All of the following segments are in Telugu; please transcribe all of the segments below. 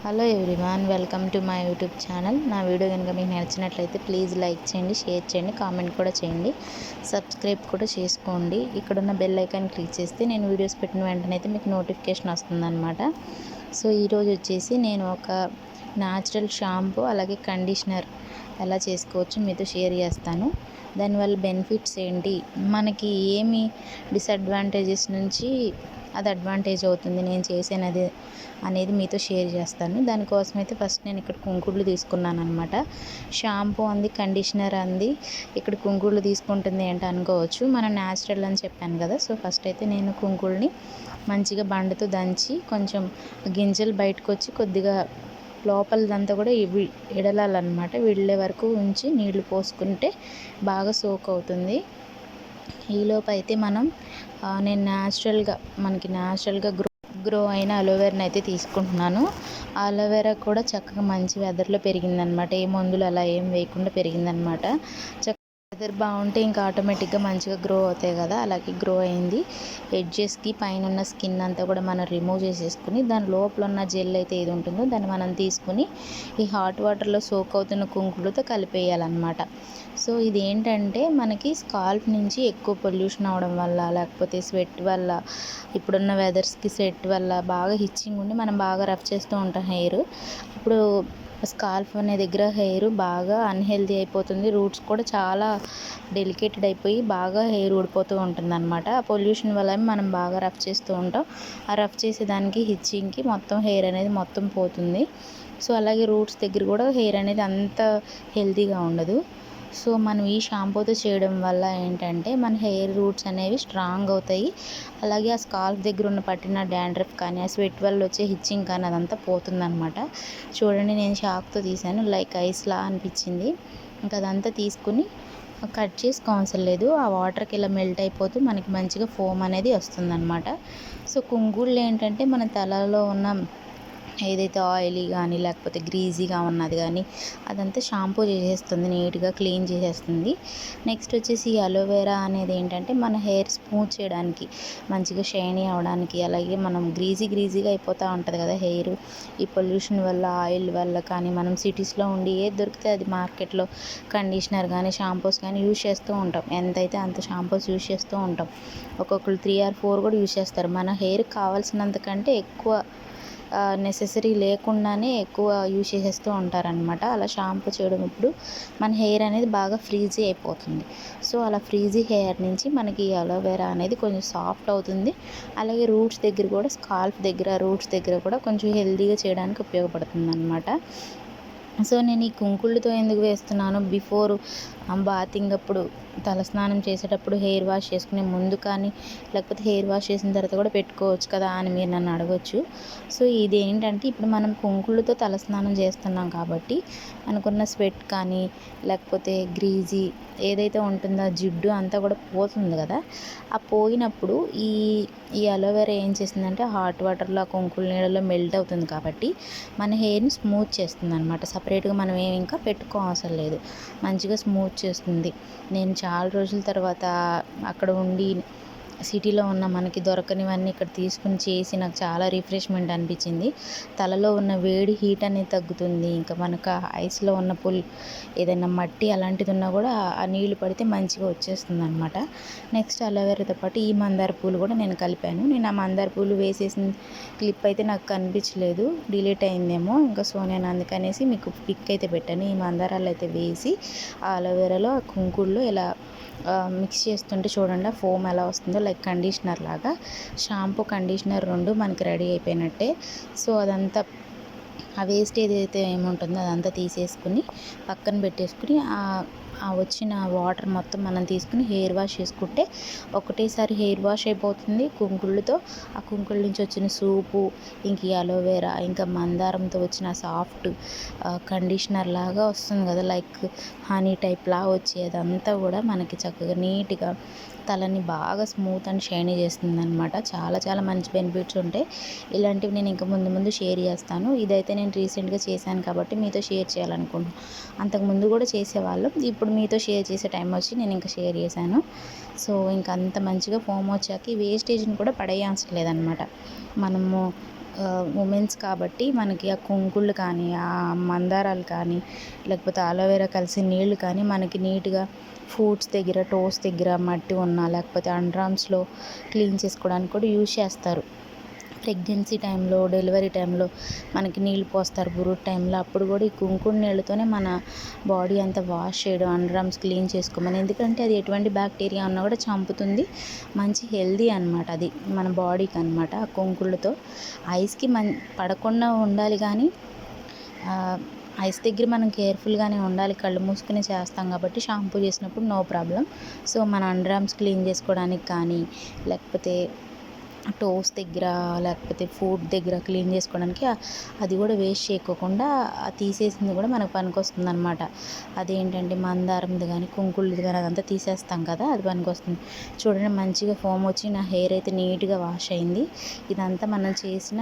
Hello everyone, welcome to my YouTube channel. నా వీడియో కనుక మీకు నచ్చినట్లయితే ప్లీజ్ లైక్ చేయండి, షేర్ చేయండి, కామెంట్ కూడా చేయండి, సబ్స్క్రైబ్ కూడా చేసుకోండి. ఇక్కడున్న బెల్ ఐకాన్ క్లిక్ చేస్తే నేను వీడియోస్ పెట్టిన వెంటనే అయితే మీకు నోటిఫికేషన్ వస్తుందన్నమాట. సో ఈరోజు వచ్చేసి నేను ఒక న్యాచురల్ షాంపూ అలాగే కండిషనర్ ఎలా చేసుకోవచ్చు మీతో షేర్ చేస్తాను. దానివల్ల బెనిఫిట్స్ ఏంటి, మనకి ఏమి డిసడ్వాంటేజెస్ నుంచి అది అడ్వాంటేజ్ అవుతుంది నేను చేసేది అనేది మీతో షేర్ చేస్తాను. దానికోసం అయితే ఫస్ట్ నేను ఇక్కడ కుంకుడులు తీసుకున్నాను అనమాట. షాంపూ అంది, కండిషనర్ అంది, ఇక్కడ కుంకుడులు తీసుకుంటుంది ఏంటి అనుకోవచ్చు. మనం న్యాచురల్ అని చెప్పాను కదా. సో ఫస్ట్ అయితే నేను కుంకుడుని మంచిగా బండతో దంచి కొంచెం గింజలు బయటకు వచ్చి కొద్దిగా లోపలదంతా కూడా విడలాలన్నమాట. విడిలే వరకు ఉంచి నీళ్లు పోసుకుంటే బాగా సోక్ అవుతుంది. ఈలోపు అయితే నేను మనకి న్యాచురల్గా గ్రో అయిన అలోవెరాని అయితే తీసుకుంటున్నాను. ఆ అలోవెరా కూడా చక్కగా మంచి వెదర్లో పెరిగిందనమాట. ఏ మందులు అలా ఏం వేయకుండా పెరిగిందనమాట. వెదర్ బాగుంటే ఇంకా ఆటోమేటిక్గా మంచిగా గ్రో అవుతాయి కదా, అలాగే గ్రో అయింది. ఎడ్జెస్కి పైన ఉన్న స్కిన్ అంతా కూడా మనం రిమూవ్ చేసేసుకుని దాని లోపల ఉన్న జెల్ అయితే ఏది ఉంటుందో దాన్ని మనం తీసుకుని ఈ హాట్ వాటర్లో సోక్ అవుతున్న కుంకుడుతో కలిపేయాలన్నమాట. సో ఇది ఏంటంటే మనకి స్కాల్ప్ నుంచి ఎక్కువ పొల్యూషన్ అవడం వల్ల, లేకపోతే స్వెట్ వల్ల, ఇప్పుడున్న వెదర్స్కి స్వెట్ వల్ల బాగా హిచ్చింగ్ ఉండి మనం బాగా రఫ్ చేస్తూ ఉంటాం హెయిర్. ఇప్పుడు స్కాల్ఫ్ అనే దగ్గర హెయిర్ బాగా అన్హెల్దీ అయిపోతుంది. రూట్స్ కూడా చాలా డెలికేటెడ్ అయిపోయి బాగా హెయిర్ ఊడిపోతూ ఉంటుంది అనమాట. ఆ పొల్యూషన్ వల్ల మనం బాగా రఫ్ చేస్తూ ఉంటాం. ఆ రఫ్ చేసేదానికి హిచ్చింగ్కి మొత్తం హెయిర్ అనేది మొత్తం పోతుంది. సో అలాగే రూట్స్ దగ్గర కూడా హెయిర్ అనేది అంత హెల్తీగా ఉండదు. సో మనం ఈ షాంపూతో చేయడం వల్ల ఏంటంటే మన హెయిర్ రూట్స్ అనేవి స్ట్రాంగ్ అవుతాయి. అలాగే ఆ స్కాల్ఫ్ దగ్గర ఉన్న పట్టిన డాండ్రఫ్ కానీ, ఆ స్వెట్ వల్ల వచ్చే హిచ్చింగ్ కానీ అదంతా పోతుందన్నమాట. చూడండి, నేను చాకుతో తీసాను, లైక్ ఐస్లా అనిపించింది. ఇంకా అదంతా తీసుకుని కట్ చేసుకోవసరం లేదు. ఆ వాటర్కి ఇలా మెల్ట్ అయిపోతూ మనకి మంచిగా ఫోమ్ అనేది వస్తుందన్నమాట. సో కుంకుళ్ళు ఏంటంటే మన తలలో ఉన్న ఏదైతే ఆయిలీ కానీ లేకపోతే గ్రీజీగా ఉన్నది కానీ అదంతా షాంపూ చేసేస్తుంది, నీట్గా క్లీన్ చేసేస్తుంది. నెక్స్ట్ వచ్చేసి ఈ అలోవెరా అనేది ఏంటంటే మన హెయిర్ స్మూత్ చేయడానికి, మంచిగా షైనీ అవడానికి, అలాగే మనం గ్రీజీగా అయిపోతూ ఉంటుంది కదా హెయిర్ ఈ పొల్యూషన్ వల్ల, ఆయిల్ వల్ల కానీ. మనం సిటీస్లో ఉండి ఏది దొరికితే అది మార్కెట్లో కండిషనర్ కానీ షాంపూస్ కానీ యూజ్ చేస్తూ ఉంటాం. ఎంతైతే అంత షాంపూస్ యూజ్ చేస్తూ ఉంటాం. ఒక్కొక్కరు 3 or 4 కూడా యూజ్ చేస్తారు. మన హెయిర్కి కావాల్సినంతకంటే ఎక్కువ నెసెసరీ లేకుండానే ఎక్కువ యూజ్ చేసేస్తూ ఉంటారనమాట. అలా షాంపూ చేయడం ఇప్పుడు మన హెయిర్ అనేది బాగా ఫ్రీజీ అయిపోతుంది. సో అలా ఫ్రీజీ హెయిర్ నుంచి మనకి అలోవెరా అనేది కొంచెం సాఫ్ట్ అవుతుంది. అలాగే రూట్స్ దగ్గర కూడా, స్కాల్ప్ దగ్గర, రూట్స్ దగ్గర కూడా కొంచెం హెల్తీగా చేయడానికి ఉపయోగపడుతుంది అనమాట. సో నేను ఈ కుంకుళ్ళతో ఎందుకు వేస్తున్నాను, బిఫోర్ బాతింగ్ అప్పుడు, తలస్నానం చేసేటప్పుడు, హెయిర్ వాష్ చేసుకునే ముందు కానీ, లేకపోతే హెయిర్ వాష్ చేసిన తర్వాత కూడా పెట్టుకోవచ్చు కదా అని మీరు నన్ను అడగచ్చు. సో ఇది ఏంటంటే ఇప్పుడు మనం కుంకుళ్ళతో తలస్నానం చేస్తున్నాం కాబట్టి మనకున్న స్వెట్ కానీ లేకపోతే గ్రీజీ ఏదైతే ఉంటుందో జిడ్డు అంతా కూడా పోతుంది కదా. ఆ పోయినప్పుడు ఈ ఈ అలోవెరా ఏం చేస్తుందంటే హాట్ వాటర్లో ఆ కుంకుళ్ళ నీళ్ళలో మెల్ట్ అవుతుంది కాబట్టి మన హెయిర్ని స్మూత్ చేస్తుంది అనమాట. సపరేట్గా మనం ఏమి ఇంకా పెట్టుకోవసరం లేదు, మంచిగా స్మూత్ చేస్తుంది. నేను చాలా రోజుల తర్వాత అక్కడ ఉండి సిటీలో ఉన్న మనకి దొరకనివన్నీ ఇక్కడ తీసుకుని చేసి నాకు చాలా రిఫ్రెష్మెంట్ అనిపించింది. తలలో ఉన్న వేడి హీట్ అనేది తగ్గుతుంది. ఇంకా మనకు ఐస్లో ఉన్న ఏదైనా మట్టి అలాంటిది ఉన్నా కూడా ఆ నీళ్లు పడితే మంచిగా వచ్చేస్తుంది అనమాట. నెక్స్ట్ అలోవెరాతో పాటు ఈ మందార పూలు కూడా నేను కలిపాను. నేను ఆ మందార పూలు వేసేసిన క్లిప్ అయితే నాకు కనిపించలేదు, డిలీట్ అయిందేమో ఇంకా. సో నేను అందుకనేసి మీకు పిక్ అయితే పెట్టాను. ఈ మందారాలు అయితే వేసి ఆ అలోవెరాలో ఆ కుంకుడులో ఇలా మిక్స్ చేస్తుంటే చూడండి ఆ ఫోమ్ ఎలా వస్తుందో, లైక్ కండిషనర్ లాగా. షాంపూ కండిషనర్ రెండు మనకి రెడీ అయిపోయినట్టే. సో అదంతా ఆ వేస్ట్ ఏదైతే ఏముంటుందో అదంతా తీసేసుకుని పక్కన పెట్టేసుకుని ఆ వచ్చిన వాటర్ మొత్తం మనం తీసుకుని హెయిర్ వాష్ చేసుకుంటే ఒకటేసారి హెయిర్ వాష్ అయిపోతుంది కుంకుళ్ళతో. ఆ కుంకుళ్ళ నుంచి వచ్చిన సూపు, ఇంక ఈ అలోవెరా, ఇంకా మందారంతో వచ్చిన సాఫ్ట్ కండిషనర్ లాగా వస్తుంది కదా, లైక్ హనీ టైప్లా వచ్చేదంతా కూడా మనకి చక్కగా నీట్గా తలని బాగా స్మూత్ అండ్ షైనీ చేస్తుంది అనమాట. చాలా చాలా మంచి బెనిఫిట్స్ ఉంటాయి. ఇలాంటివి నేను ఇంకా ముందు షేర్ చేస్తాను. ఇదైతే నేను రీసెంట్గా చేశాను కాబట్టి మీతో షేర్ చేయాలనుకుంటున్నాను. అంతకుముందు కూడా చేసేవాళ్ళం, ఇప్పుడు మీతో షేర్ చేసే టైం వచ్చి నేను ఇంకా షేర్ చేశాను. సో ఇంకా అంత మంచిగా ఫోమ్ వచ్చాక ఈ వేస్టేజ్ని కూడా పడేయాల్సిన లేదనమాట. మనము ఉమెన్స్ కాబట్టి మనకి ఆ కుంకుళ్ళు కానీ, ఆ మందారాలు కానీ, లేకపోతే అలోవెరా కలిసి నీళ్ళు కానీ మనకి నీట్గా ఫూట్స్ దగ్గర, టోస్ దగ్గర మట్టి ఉన్నా, లేకపోతే అండర్ ఆర్మ్స్లో క్లీన్ చేసుకోవడానికి కూడా యూజ్ చేస్తారు. ప్రెగ్నెన్సీ టైంలో, డెలివరీ టైంలో మనకి నీళ్ళు పోస్తారు పురుడు టైంలో. అప్పుడు కూడా ఈ కుంకుడు నీళ్ళతోనే మన బాడీ అంతా వాష్ చేయడం, అండర్ ఆర్మ్స్ క్లీన్ చేసుకోమని. ఎందుకంటే అది ఎటువంటి బ్యాక్టీరియా ఉన్నా కూడా చంపుతుంది. మంచి హెల్దీ అనమాట అది మన బాడీకి అనమాట. ఆ కుంకుళ్ళతో ఐస్కి పడకుండా ఉండాలి, కానీ ఐస్ దగ్గర మనం కేర్ఫుల్గానే ఉండాలి. కళ్ళు మూసుకుని చేస్తాం కాబట్టి షాంపూ చేసినప్పుడు నో ప్రాబ్లం. సో మన అండర్ ఆర్మ్స్ క్లీన్ చేసుకోవడానికి కానీ, లేకపోతే టోస్ దగ్గర, లేకపోతే ఫుట్ దగ్గర క్లీన్ చేసుకోవడానికి అది కూడా వేస్ట్ చేయకోకుండా తీసేసింది కూడా మనకు పనికొస్తుంది అనమాట. అదేంటంటే మందారంది కానీ, కుంకుళ్ళది కానీ అదంతా తీసేస్తాం కదా, అది పనికొస్తుంది. చూడండి మంచిగా ఫోమ్ వచ్చి నా హెయిర్ అయితే నీట్గా వాష్ అయింది. ఇదంతా మనం చేసిన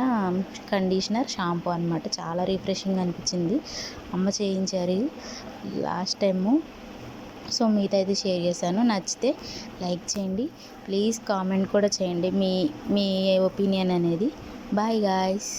కండిషనర్ షాంపూ అనమాట. చాలా రిఫ్రెషింగ్ అనిపించింది. అమ్మ చేయించారు లాస్ట్ టైము. సో మీతో అయితే షేర్ చేశాను. నచ్చితే లైక్ చేయండి, ప్లీజ్ కామెంట్ కూడా చేయండి మీ మీ ఒపీనియన్ అనేది. Bye guys.